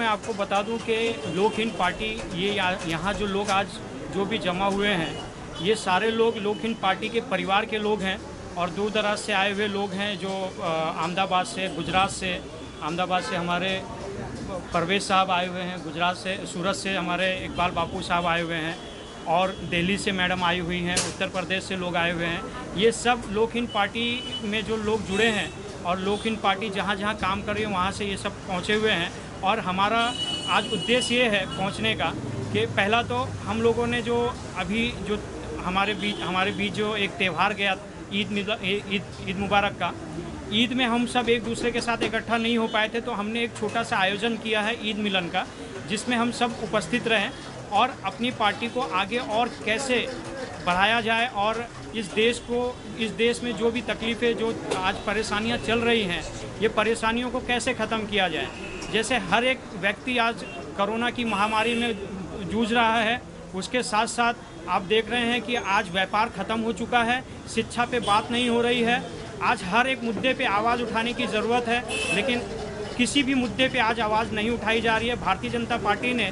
मैं आपको बता दूं कि लोक हिंद पार्टी ये यहाँ जो लोग आज जो भी जमा हुए हैं, ये सारे लोग लोक हिंद पार्टी के परिवार के लोग हैं और दूर दराज से आए हुए लोग हैं, जो अहमदाबाद से, गुजरात से, अहमदाबाद से हमारे परवेज साहब आए हुए हैं, गुजरात से, सूरत से हमारे इकबाल बापू साहब आए हुए हैं और दिल्ली से मैडम आई हुई हैं, उत्तर प्रदेश से लोग आए हुए हैं। ये सब लोक हिंद पार्टी में जो लोग जुड़े हैं और लोक हिंद पार्टी जहाँ जहाँ काम कर रही है वहाँ से ये सब पहुँचे हुए हैं। और हमारा आज उद्देश्य ये है पहुँचने का कि पहला तो हम लोगों ने जो अभी जो हमारे बीच जो एक त्यौहार गया ईद मुबारक का, ईद में हम सब एक दूसरे के साथ इकट्ठा नहीं हो पाए थे, तो हमने एक छोटा सा आयोजन किया है ईद मिलन का, जिसमें हम सब उपस्थित रहें और अपनी पार्टी को आगे और कैसे बढ़ाया जाए और इस देश में जो भी तकलीफ़ें, जो आज परेशानियां चल रही हैं, ये परेशानियों को कैसे ख़त्म किया जाए। जैसे हर एक व्यक्ति आज कोरोना की महामारी में जूझ रहा है, उसके साथ साथ आप देख रहे हैं कि आज व्यापार ख़त्म हो चुका है, शिक्षा पे बात नहीं हो रही है। आज हर एक मुद्दे पे आवाज़ उठाने की ज़रूरत है, लेकिन किसी भी मुद्दे पे आज आवाज़ नहीं उठाई जा रही है। भारतीय जनता पार्टी ने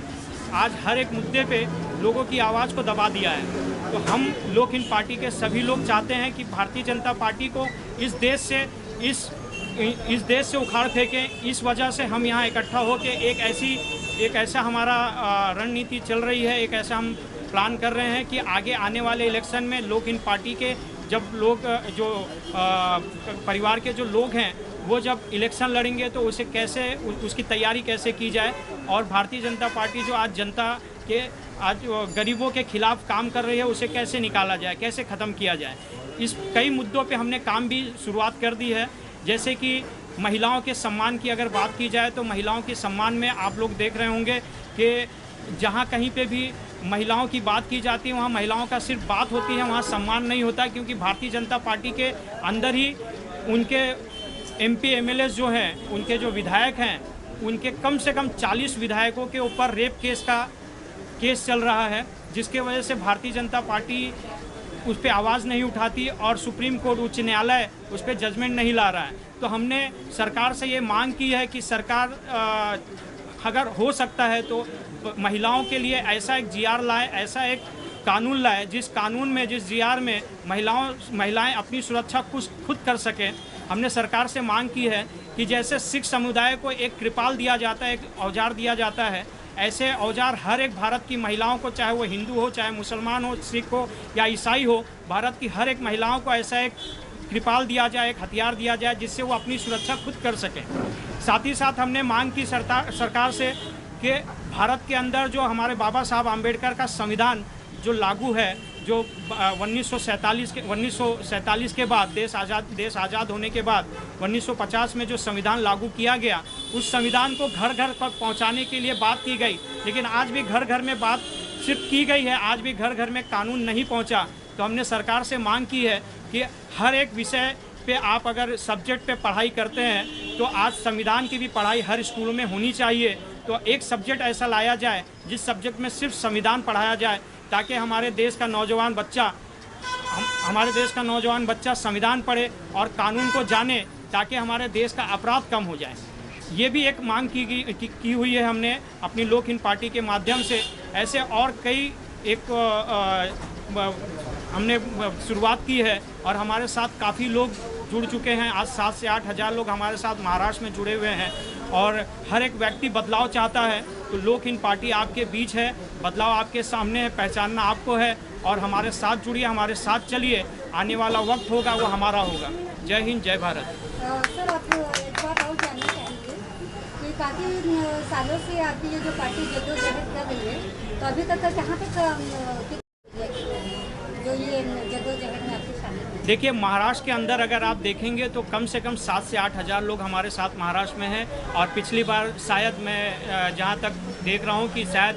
आज हर एक मुद्दे पे लोगों की आवाज़ को दबा दिया है। तो हम लोक हिंद पार्टी के सभी लोग चाहते हैं कि भारतीय जनता पार्टी को इस देश से उखाड़ फेंकें। इस वजह से हम यहाँ इकट्ठा होकर एक ऐसा हमारा रणनीति चल रही है, एक ऐसा हम प्लान कर रहे हैं कि आगे आने वाले इलेक्शन में लोक हिंद पार्टी के जब लोग जो परिवार के जो लोग हैं वो जब इलेक्शन लड़ेंगे तो उसे कैसे, उसकी तैयारी कैसे की जाए और भारतीय जनता पार्टी जो आज जनता के, आज गरीबों के खिलाफ काम कर रही है, उसे कैसे निकाला जाए, कैसे ख़त्म किया जाए। इस कई मुद्दों पे हमने काम भी शुरुआत कर दी है। जैसे कि महिलाओं के सम्मान की अगर बात की जाए तो महिलाओं के सम्मान में आप लोग देख रहे होंगे कि जहाँ कहीं पे भी महिलाओं की बात की जाती है वहाँ महिलाओं का सिर्फ बात होती है, वहाँ सम्मान नहीं होता, क्योंकि भारतीय जनता पार्टी के अंदर ही उनके MP MLA जो हैं, उनके जो विधायक हैं, उनके कम से कम 40 विधायकों के ऊपर रेप केस चल रहा है, जिसके वजह से भारतीय जनता पार्टी उस पर आवाज़ नहीं उठाती और सुप्रीम कोर्ट, उच्च न्यायालय उस पर जजमेंट नहीं ला रहा है। तो हमने सरकार से ये मांग की है कि सरकार अगर हो सकता है तो महिलाओं के लिए ऐसा एक GR लाए, ऐसा एक कानून लाए जिस GR में महिलाएं अपनी सुरक्षा खुद कर सकें। हमने सरकार से मांग की है कि जैसे सिख समुदाय को एक कृपाल दिया जाता है, एक औजार दिया जाता है, ऐसे औजार हर एक भारत की महिलाओं को, चाहे वो हिंदू हो, चाहे मुसलमान हो, सिख हो या ईसाई हो, भारत की हर एक महिलाओं को ऐसा एक कृपाल दिया जाए, एक हथियार दिया जाए जिससे वो अपनी सुरक्षा खुद कर सकें। साथ ही साथ हमने मांग की सरकार से कि भारत के अंदर जो हमारे बाबा साहब आम्बेडकर का संविधान जो लागू है, जो 1947 के बाद देश आज़ाद होने के बाद 1950 में जो संविधान लागू किया गया, उस संविधान को घर घर तक पहुंचाने के लिए बात की गई, लेकिन आज भी घर घर में बात सिर्फ की गई है, आज भी घर घर में कानून नहीं पहुंचा। तो हमने सरकार से मांग की है कि हर एक विषय पे आप अगर सब्जेक्ट पे पढ़ाई करते हैं तो आज संविधान की भी पढ़ाई हर स्कूलों में होनी चाहिए। तो एक सब्जेक्ट ऐसा लाया जाए जिस सब्जेक्ट में सिर्फ संविधान पढ़ाया जाए, ताकि हमारे देश का नौजवान बच्चा संविधान पढ़े और कानून को जाने, ताकि हमारे देश का अपराध कम हो जाए। ये भी एक मांग की हुई है हमने अपनी लोक हिंद पार्टी के माध्यम से। ऐसे और कई हमने शुरुआत की है और हमारे साथ काफ़ी लोग जुड़ चुके हैं। आज 7 से 8 हज़ार लोग हमारे साथ महाराष्ट्र में जुड़े हुए हैं और हर एक व्यक्ति बदलाव चाहता है। तो लोक हिंद पार्टी आपके बीच है, बदलाव आपके सामने है, पहचानना आपको है और हमारे साथ जुड़िए, हमारे साथ चलिए। आने वाला वक्त होगा वो हमारा होगा। जय हिंद, जय भारत। सर, आप एक बात और जानना चाहेंगे कि काफ़ी सालों से आपकी ये जो पार्टी जद्दोजहद कर रही है, तो अभी तक कहाँ तक जो ये जद्दोजहद में आपके शामिल है? देखिए, महाराष्ट्र के अंदर अगर आप देखेंगे तो कम से कम 7 से 8 हज़ार लोग हमारे साथ महाराष्ट्र में हैं और पिछली बार शायद मैं जहाँ तक देख रहा हूँ कि शायद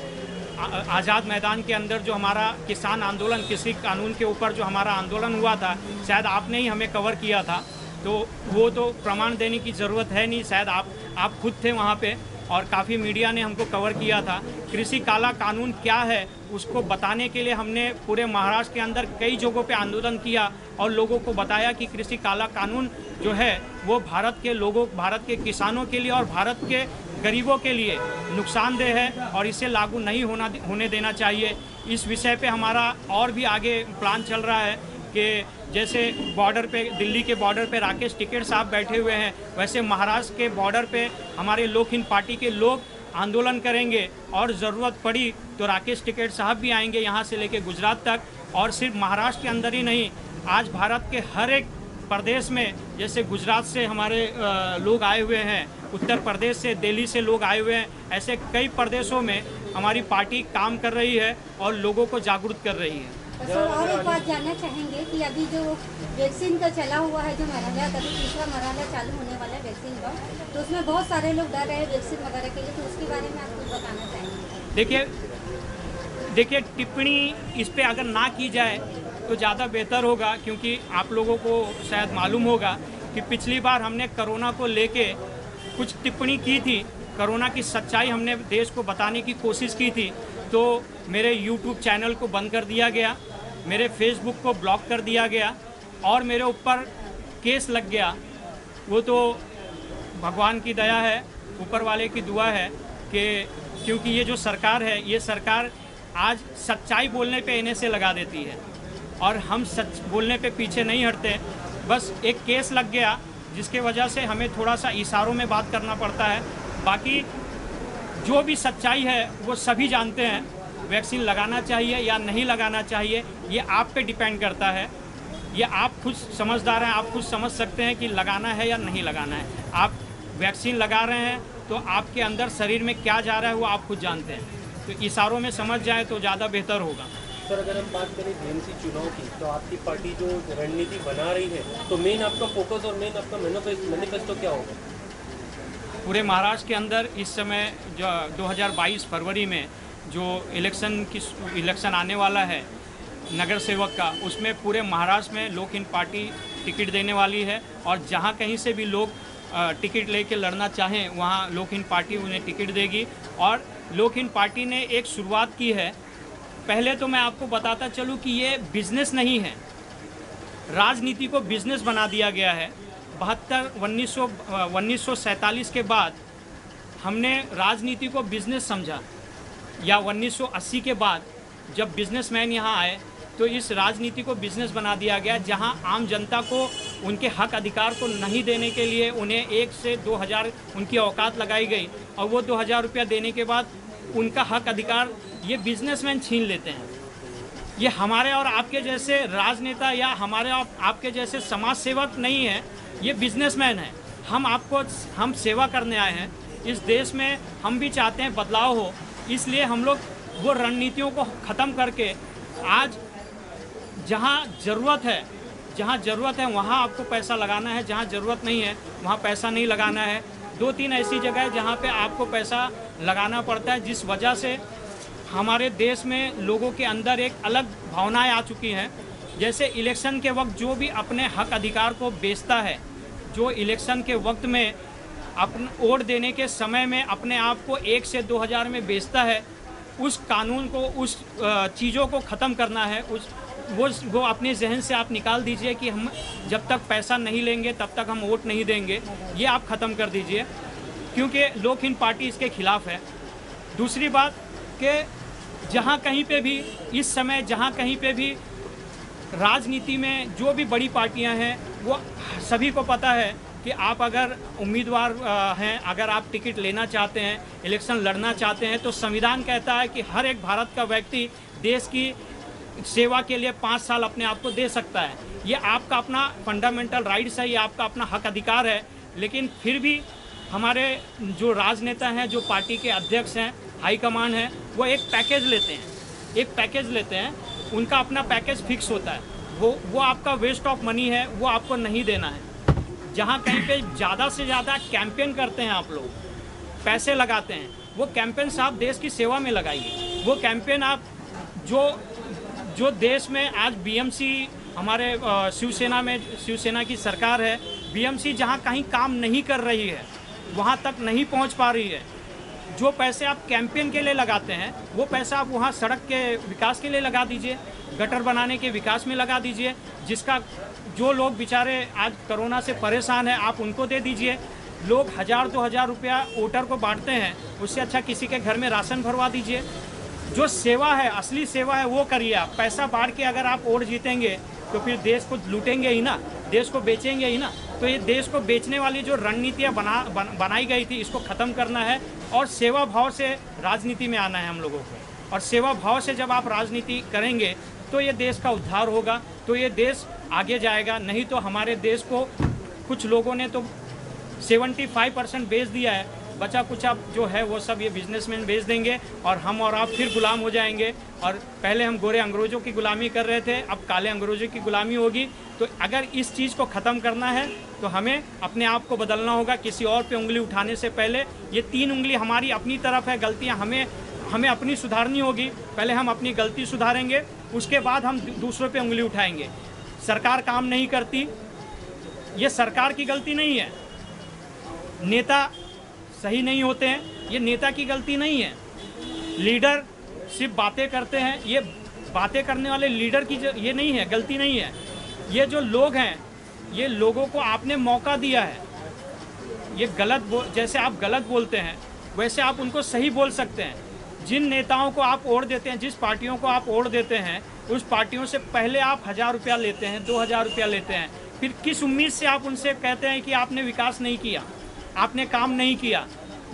आज़ाद मैदान के अंदर जो हमारा किसान आंदोलन, कृषि कानून के ऊपर जो हमारा आंदोलन हुआ था, शायद आपने ही हमें कवर किया था। तो वो तो प्रमाण देने की ज़रूरत है नहीं, शायद आप खुद थे वहाँ पे और काफ़ी मीडिया ने हमको कवर किया था। कृषि काला कानून क्या है उसको बताने के लिए हमने पूरे महाराष्ट्र के अंदर कई जगहों पे आंदोलन किया और लोगों को बताया कि कृषि काला कानून जो है वो भारत के लोगों, भारत के किसानों के लिए और भारत के गरीबों के लिए नुकसानदेह है और इसे लागू नहीं होने देना चाहिए। इस विषय पे हमारा और भी आगे प्लान चल रहा है कि जैसे बॉर्डर पे, दिल्ली के बॉर्डर पे राकेश टिकैत साहब बैठे हुए हैं, वैसे महाराष्ट्र के बॉर्डर पे हमारे लोक हित पार्टी के लोग आंदोलन करेंगे और ज़रूरत पड़ी तो राकेश टिकैत साहब भी आएंगे यहाँ से लेके गुजरात तक। और सिर्फ महाराष्ट्र के अंदर ही नहीं, आज भारत के हर एक प्रदेश में, जैसे गुजरात से हमारे लोग आए हुए हैं, उत्तर प्रदेश से, दिल्ली से लोग आए हुए हैं, ऐसे कई प्रदेशों में हमारी पार्टी काम कर रही है और लोगों को जागरूक कर रही है। सर, और एक बात जानना चाहेंगे कि अभी जो वैक्सीन का चला हुआ है, जो मरहला, अभी तीसरा मरहला चालू होने वाला है वैक्सीन का, तो उसमें बहुत सारे लोग डर रहे हैं वैक्सीन वगैरह के लिए, तो उसके बारे में आप कुछ बताना चाहेंगे? देखिए, टिप्पणी इस पे अगर ना की जाए तो ज़्यादा बेहतर होगा, क्योंकि आप लोगों को शायद मालूम होगा कि पिछली बार हमने कोरोना को लेके कुछ टिप्पणी की थी, कोरोना की सच्चाई हमने देश को बताने की कोशिश की थी, तो मेरे YouTube चैनल को बंद कर दिया गया, मेरे फेसबुक को ब्लॉक कर दिया गया और मेरे ऊपर केस लग गया। वो तो भगवान की दया है, ऊपर वाले की दुआ है कि क्योंकि ये जो सरकार है, ये सरकार आज सच्चाई बोलने पे इन्हें से लगा देती है और हम सच बोलने पे पीछे नहीं हटते। बस एक केस लग गया जिसके वजह से हमें थोड़ा सा इशारों में बात करना पड़ता है। बाकी जो भी सच्चाई है वो सभी जानते हैं। वैक्सीन लगाना चाहिए या नहीं लगाना चाहिए ये आप पे डिपेंड करता है। ये आप खुद समझदार हैं, आप खुद समझ सकते हैं कि लगाना है या नहीं लगाना है। आप वैक्सीन लगा रहे हैं तो आपके अंदर शरीर में क्या जा रहा है वो आप खुद जानते हैं, तो इशारों में समझ जाए तो ज़्यादा बेहतर होगा। सर, अगर हम बात करें बीएमसी चुनाव की, तो आपकी पार्टी जो रणनीति बना रही है, तो मेन आपका फोकस और मेन आपका मैनिफेस्टो क्या होगा? पूरे महाराष्ट्र के अंदर इस समय जो 2022 फरवरी में जो इलेक्शन आने वाला है नगर सेवक का, उसमें पूरे महाराष्ट्र में लोक हित पार्टी टिकट देने वाली है और जहाँ कहीं से भी लोग टिकट लेके लड़ना चाहें वहाँ लोक हित पार्टी उन्हें टिकट देगी। और लोक हित पार्टी ने एक शुरुआत की है। पहले तो मैं आपको बताता चलूँ कि ये बिज़नेस नहीं है, राजनीति को बिज़नेस बना दिया गया है। 1947 के बाद हमने राजनीति को बिज़नेस समझा, या 1980 के बाद जब बिजनेसमैन यहाँ आए तो इस राजनीति को बिज़नेस बना दिया गया, जहाँ आम जनता को उनके हक अधिकार को नहीं देने के लिए उन्हें 1 से 2000 उनकी औकात लगाई गई और वो 2000 रुपया देने के बाद उनका हक अधिकार ये बिजनेसमैन छीन लेते हैं। ये हमारे और आपके जैसे राजनेता या हमारे आपके जैसे समाज सेवक नहीं है, ये बिजनेसमैन है। हम सेवा करने आए हैं। इस देश में हम भी चाहते हैं बदलाव हो, इसलिए हम लोग वो रणनीतियों को ख़त्म करके आज जहाँ ज़रूरत है वहाँ आपको पैसा लगाना है, जहाँ ज़रूरत नहीं है वहाँ पैसा नहीं लगाना है। 2-3 ऐसी जगह है जहाँ पे आपको पैसा लगाना पड़ता है, जिस वजह से हमारे देश में लोगों के अंदर एक अलग भावनाएं आ चुकी हैं। जैसे इलेक्शन के वक्त जो भी अपने हक अधिकार को बेचता है, जो इलेक्शन के वक्त में अपन वोट देने के समय में अपने आप को 1 से 2000 में बेचता है, उस कानून को, उस चीज़ों को ख़त्म करना है। वो अपने जहन से आप निकाल दीजिए कि हम जब तक पैसा नहीं लेंगे तब तक हम वोट नहीं देंगे। ये आप ख़त्म कर दीजिए, क्योंकि लोक हित पार्टी इसके खिलाफ़ है। दूसरी बात कि जहाँ कहीं पे भी इस समय राजनीति में जो भी बड़ी पार्टियां हैं, वो सभी को पता है कि आप अगर उम्मीदवार हैं, अगर आप टिकट लेना चाहते हैं, इलेक्शन लड़ना चाहते हैं, तो संविधान कहता है कि हर एक भारत का व्यक्ति देश की सेवा के लिए 5 साल अपने आप को दे सकता है। ये आपका अपना फंडामेंटल राइट्स है, ये आपका अपना हक अधिकार है। लेकिन फिर भी हमारे जो राजनेता हैं, जो पार्टी के अध्यक्ष हैं, हाईकमान है, वो एक पैकेज लेते हैं। उनका अपना पैकेज फिक्स होता है। वो आपका वेस्ट ऑफ मनी है, वो आपको नहीं देना है। जहाँ कहीं पे ज़्यादा से ज़्यादा कैंपेन करते हैं, आप लोग पैसे लगाते हैं, वो कैंपेन आप देश की सेवा में लगाइए। वो कैंपेन आप जो देश में आज बीएमसी हमारे शिवसेना की सरकार है, बीएमसी जहाँ कहीं काम नहीं कर रही है, वहाँ तक नहीं पहुँच पा रही है। जो पैसे आप कैंपेन के लिए लगाते हैं, वो पैसा आप वहाँ सड़क के विकास के लिए लगा दीजिए, गटर बनाने के विकास में लगा दीजिए। जो लोग बेचारे आज कोरोना से परेशान हैं, आप उनको दे दीजिए। लोग 1000-2000 रुपया वोटर को बांटते हैं, उससे अच्छा किसी के घर में राशन भरवा दीजिए। जो सेवा है, असली सेवा है वो करिए आप। पैसा बांट के अगर आप वोट जीतेंगे तो फिर देश को लूटेंगे ही ना, देश को बेचेंगे ही ना। तो ये देश को बेचने वाली जो रणनीतियाँ बनाई गई थी, इसको ख़त्म करना है और सेवा भाव से राजनीति में आना है हम लोगों को। और सेवा भाव से जब आप राजनीति करेंगे तो ये देश का उद्धार होगा, तो ये देश आगे जाएगा। नहीं तो हमारे देश को कुछ लोगों ने तो 75% बेच दिया है, बचा कुछ अब जो है वो सब ये बिजनेसमैन बेच देंगे और हम और आप फिर गुलाम हो जाएंगे। और पहले हम गोरे अंग्रेज़ों की गुलामी कर रहे थे, अब काले अंग्रेज़ों की गुलामी होगी। तो अगर इस चीज़ को ख़त्म करना है तो हमें अपने आप को बदलना होगा। किसी और पे उंगली उठाने से पहले ये 3 उंगली हमारी अपनी तरफ है, गलतियाँ हमें अपनी सुधारनी होगी। पहले हम अपनी गलती सुधारेंगे, उसके बाद हम दूसरों पे उंगली उठाएंगे। सरकार काम नहीं करती, ये सरकार की गलती नहीं है। नेता सही नहीं होते हैं, ये नेता की गलती नहीं है। लीडर सिर्फ बातें करते हैं, ये बातें करने वाले लीडर की ये नहीं है, गलती नहीं है। ये जो लोग हैं, ये लोगों को आपने मौका दिया है। ये जैसे आप गलत बोलते हैं वैसे आप उनको सही बोल सकते हैं। जिन नेताओं को आप वोट देते हैं, जिस पार्टियों को आप वोट देते हैं, उस पार्टियों से पहले आप 1000 रुपया लेते हैं, 2000 रुपया लेते हैं। फिर किस उम्मीद से आप उनसे कहते हैं कि आपने विकास नहीं किया, आपने काम नहीं किया।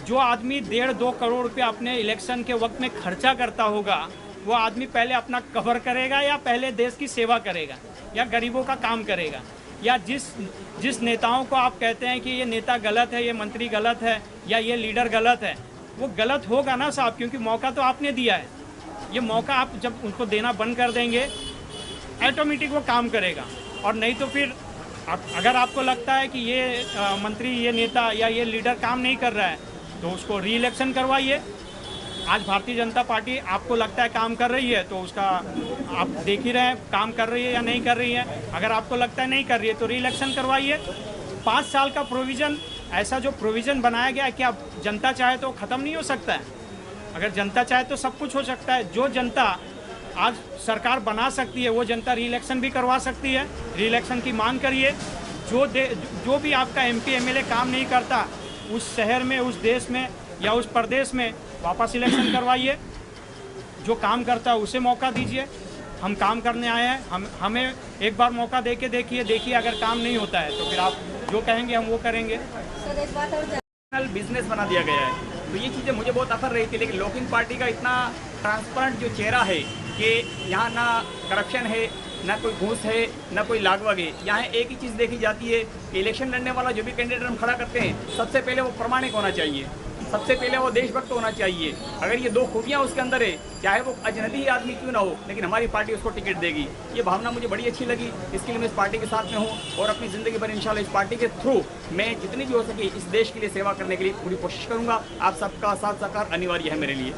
जो आदमी 1.5-2 करोड़ रुपया अपने इलेक्शन के वक्त में खर्चा करता होगा, वो आदमी पहले अपना कवर करेगा या पहले देश की सेवा करेगा या गरीबों का काम करेगा? या जिस नेताओं को आप कहते हैं कि ये नेता गलत है, ये मंत्री गलत है या ये लीडर गलत है, वो गलत होगा ना साहब, क्योंकि मौका तो आपने दिया है। ये मौका आप जब उनको देना बंद कर देंगे, ऑटोमेटिक वो काम करेगा। और नहीं तो फिर अगर आपको लगता है कि ये मंत्री, ये नेता या ये लीडर काम नहीं कर रहा है तो उसको री इलेक्शन करवाइए। आज भारतीय जनता पार्टी आपको लगता है काम कर रही है तो उसका आप देख ही रहे हैं काम कर रही है या नहीं कर रही है। अगर आपको लगता है नहीं कर रही है तो री इलेक्शन करवाइए। 5 साल का प्रोविज़न, ऐसा जो प्रोविज़न बनाया गया है, क्या जनता चाहे तो ख़त्म नहीं हो सकता है? अगर जनता चाहे तो सब कुछ हो सकता है। जो जनता आज सरकार बना सकती है वो जनता री इलेक्शन भी करवा सकती है। री इलेक्शन की मांग करिए। जो भी आपका MP MLA काम नहीं करता, उस शहर में, उस देश में या उस प्रदेश में वापस इलेक्शन करवाइए। जो काम करता है उसे मौका दीजिए। हम काम करने आए हैं, हमें एक बार मौका देखिए अगर काम नहीं होता है तो फिर आप जो कहेंगे हम वो करेंगे। सर एक बात और, बिजनेस बना दिया गया है, तो ये चीज़ें मुझे बहुत असर रही थी। लेकिन लॉकिंग पार्टी का इतना ट्रांसपेरेंट जो चेहरा है कि यहाँ ना करप्शन है, ना कोई घूस है, ना कोई लागवग है। यहाँ एक ही चीज़ देखी जाती है कि इलेक्शन लड़ने वाला जो भी कैंडिडेट हम खड़ा करते हैं, सबसे पहले वो प्रामाणिक होना चाहिए, सबसे पहले वो देशभक्त होना चाहिए। अगर ये 2 खूबियाँ उसके अंदर है, चाहे वो अजनबी आदमी क्यों ना हो, लेकिन हमारी पार्टी उसको टिकट देगी। ये भावना मुझे बड़ी अच्छी लगी, इसके लिए मैं इस पार्टी के साथ में हूँ और अपनी ज़िंदगी भर इंशाल्लाह इस पार्टी के थ्रू मैं जितनी भी हो सके इस देश के लिए सेवा करने के लिए पूरी कोशिश करूँगा। आप सबका साथ सहकार अनिवार्य है मेरे लिए।